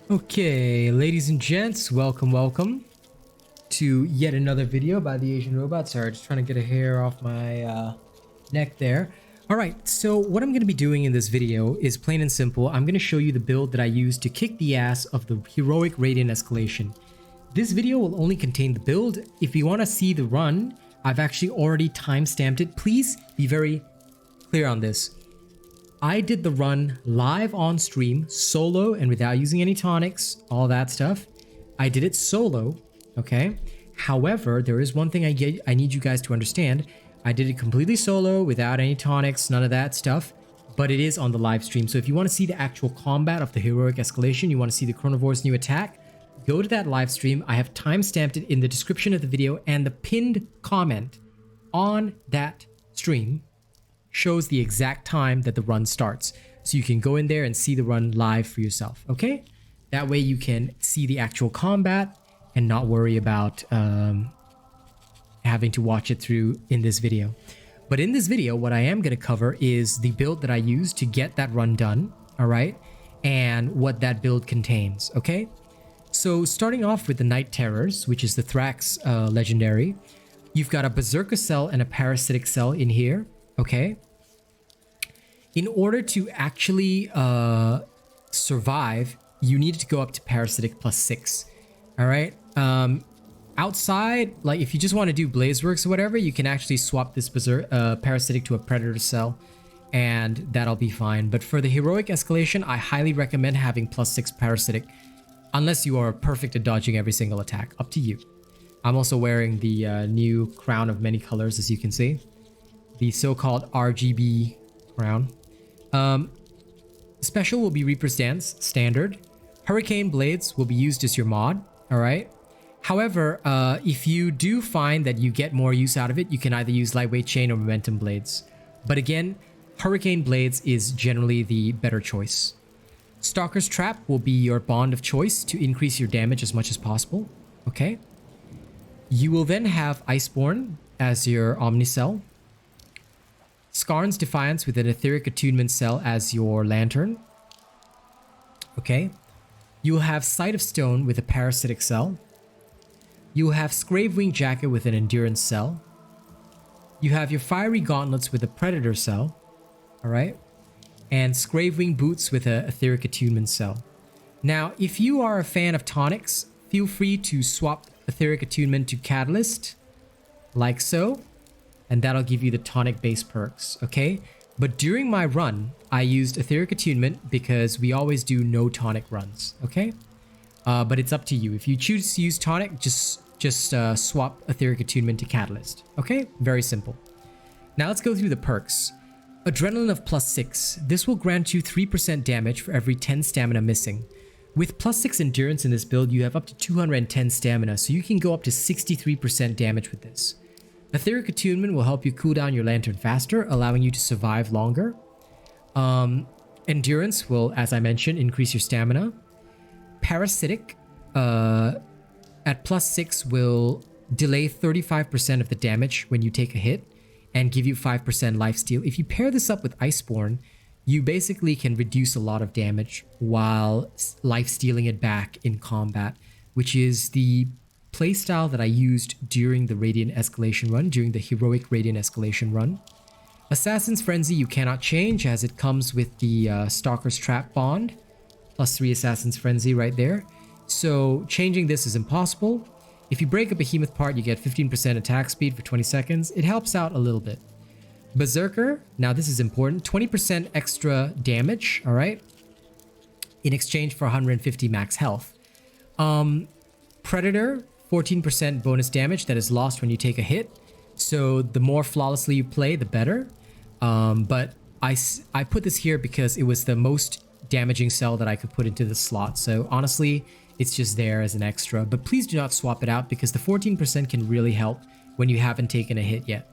Okay, ladies and gents, welcome to yet another video by the Asian Robot. Sorry, just trying to get a hair off my neck there. All right, so what I'm going to be doing in this video is plain and simple. I'm going to show you the build that I use to kick the ass of the Heroic Radiant Escalation. This video will only contain the build. If you want to see the run, I've actually already timestamped it. Please be very clear on this. I did the run live on stream, solo and without using any tonics, all that stuff. I did it solo, okay? However, there is one thing I need you guys to understand. I did it completely solo, without any tonics, none of that stuff, but it is on the live stream. So if you want to see the actual combat of the Heroic Escalation, you want to see the Chronovore's new attack, go to that live stream. I have timestamped it in the description of the video, and the pinned comment on that stream shows the exact time that the run starts. So you can go in there and see the run live for yourself, okay? That way you can see the actual combat and not worry about having to watch it through in this video. But in this video, what I am going to cover is the build that I used to get that run done, all right? And what that build contains, okay? So starting off with the Night Terrors, which is the Thrax legendary, you've got a Berserker cell and a Parasitic cell in here, okay? In order to actually survive, you need to go up to Parasitic +6. All right. Outside, like if you just want to do Blazeworks or whatever, you can actually swap this Parasitic to a Predator cell, and that'll be fine. But for the Heroic Escalation, I highly recommend having +6 Parasitic, unless you are perfect at dodging every single attack. Up to you. I'm also wearing the new crown of many colors, as you can see, the so-called RGB crown. Special will be Reaper's Dance, standard. Hurricane Blades will be used as your mod, alright? However, if you do find that you get more use out of it, you can either use Lightweight Chain or Momentum Blades. But again, Hurricane Blades is generally the better choice. Stalker's Trap will be your bond of choice to increase your damage as much as possible, okay? You will then have Iceborne as your Omnicell. Skarn's Defiance with an Etheric Attunement cell as your Lantern. Okay. You will have Sight of Stone with a Parasitic cell. You will have Scravewing Jacket with an Endurance cell. You have your Fiery Gauntlets with a Predator cell. Alright. And Scravewing Boots with a Etheric Attunement cell. Now, if you are a fan of tonics, feel free to swap Etheric Attunement to Catalyst, like so. And that'll give you the tonic base perks, okay? But during my run, I used Etheric Attunement because we always do no tonic runs, okay? But it's up to you. If you choose to use tonic, just swap Etheric Attunement to Catalyst, okay? Very simple. Now let's go through the perks. Adrenaline of +6. This will grant you 3% damage for every 10 stamina missing. With +6 endurance in this build, you have up to 210 stamina, so you can go up to 63% damage with this. Etheric Attunement will help you cool down your lantern faster, allowing you to survive longer. Endurance will, as I mentioned, increase your stamina. Parasitic at +6 will delay 35% of the damage when you take a hit and give you 5% lifesteal. If you pair this up with Iceborne, you basically can reduce a lot of damage while lifestealing it back in combat, which is the playstyle that I used during the Radiant Escalation run, during the Heroic Radiant Escalation run. Assassin's Frenzy you cannot change as it comes with the Stalker's Trap bond, +3 Assassin's Frenzy right there. So changing this is impossible. If you break a Behemoth part, you get 15% attack speed for 20 seconds. It helps out a little bit. Berserker, now this is important, 20% extra damage, all right, in exchange for 150 max health. Predator, 14% bonus damage that is lost when you take a hit. So the more flawlessly you play, the better. But I put this here because it was the most damaging cell that I could put into the slot. So honestly, it's just there as an extra. But please do not swap it out because the 14% can really help when you haven't taken a hit yet.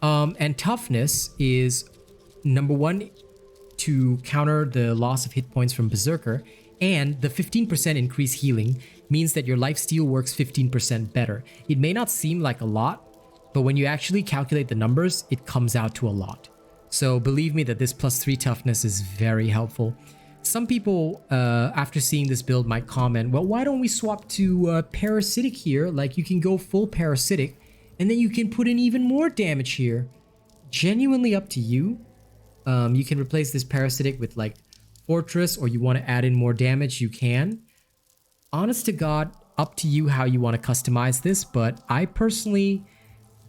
And Toughness is number 1 to counter the loss of hit points from Berserker. And the 15% increased healing means that your lifesteal works 15% better. It may not seem like a lot, but when you actually calculate the numbers, it comes out to a lot. So believe me that this +3 toughness is very helpful. Some people, after seeing this build, might comment, well, why don't we swap to parasitic here? Like, you can go full parasitic, and then you can put in even more damage here. Genuinely up to you. You can replace this parasitic with, like, fortress, or you want to add in more damage, you can. Honest to God, up to you how you want to customize this, but I personally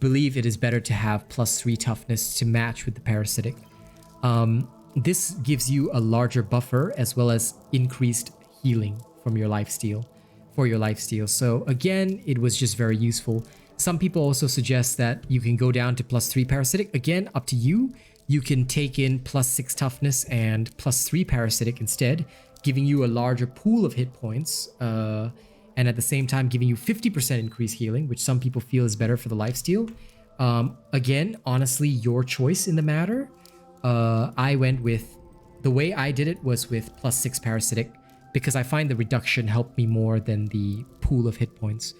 believe it is better to have +3 toughness to match with the parasitic. This gives you a larger buffer as well as increased healing from your lifesteal, for your lifesteal. So again, it was just very useful. Some people also suggest that you can go down to +3 parasitic. Again, up to you. You can take in +6 toughness and +3 parasitic instead, giving you a larger pool of hit points, and at the same time giving you 50% increased healing, which some people feel is better for the lifesteal. Again, honestly, your choice in the matter. I went with, the way I did it was with +6 parasitic, because I find the reduction helped me more than the pool of hit points.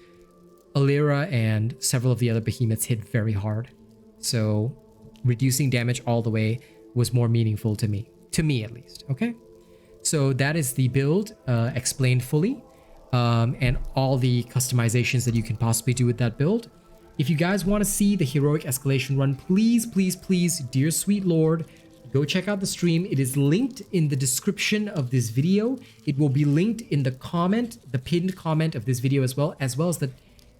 Alira and several of the other behemoths hit very hard, so reducing damage all the way was more meaningful to me at least. Okay, so that is the build explained fully, and all the customizations that you can possibly do with that build. If you guys want to see the heroic escalation run, please, please, please, dear sweet lord, go check out the stream. It is linked in the description of this video. It will be linked in the comment, the pinned comment of this video as well as the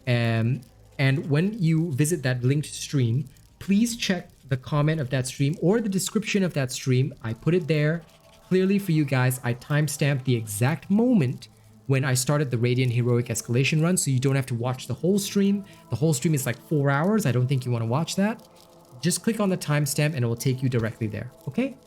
and when you visit that linked stream, please check the comment of that stream or the description of that stream. I put it there clearly for you guys. I timestamped the exact moment when I started the Radiant Heroic Escalation run, so you don't have to watch the whole stream. The whole stream is like 4 hours. I don't think you want to watch that. Just click on the timestamp and it will take you directly there, okay?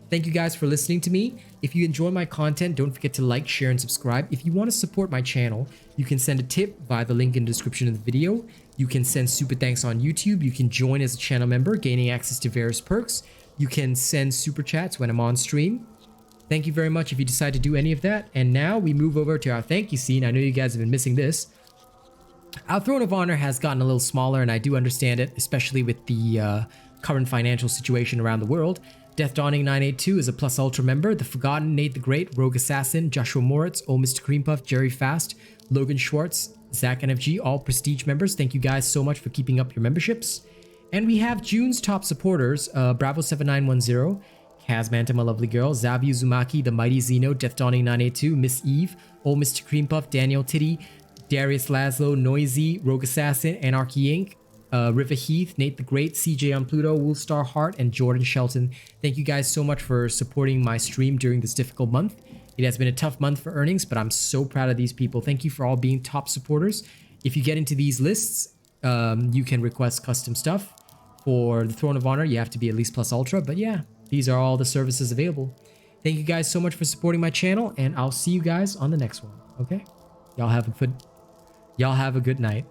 Thank you guys for listening to me. If you enjoy my content, don't forget to like, share, and subscribe. If you want to support my channel, you can send a tip via the link in the description of the video. You can send super thanks on YouTube. You can join as a channel member, gaining access to various perks. You can send super chats when I'm on stream. Thank you very much if you decide to do any of that. And now we move over to our thank you scene. I know you guys have been missing this. Our Throne of Honor has gotten a little smaller, and I do understand it, especially with the current financial situation around the world. Death Dawning 982 is a Plus Ultra member. The Forgotten, Nate the Great, Rogue Assassin, Joshua Moritz, Oh Mr. Creampuff, Jerry Fast, Logan Schwartz, Zach NFG, all Prestige members. Thank you guys so much for keeping up your memberships. And we have June's top supporters, Bravo7910, Kazmanta, my lovely girl, Zabu Uzumaki, The Mighty Zeno, Death Dawning 982, Miss Eve, Old Mr. Creampuff, Daniel Titty, Darius Laszlo, Noisy, Rogue Assassin, Anarchy Inc., River Heath, Nate the Great, CJ on Pluto, Woolstar Hart, and Jordan Shelton. Thank you guys so much for supporting my stream during this difficult month. It has been a tough month for earnings, but I'm so proud of these people. Thank you for all being top supporters. If you get into these lists, you can request custom stuff. For the Throne of Honor, you have to be at least Plus Ultra, but yeah. These are all the services available. Thank you guys so much for supporting my channel, and I'll see you guys on the next one, okay? Y'all have a good night.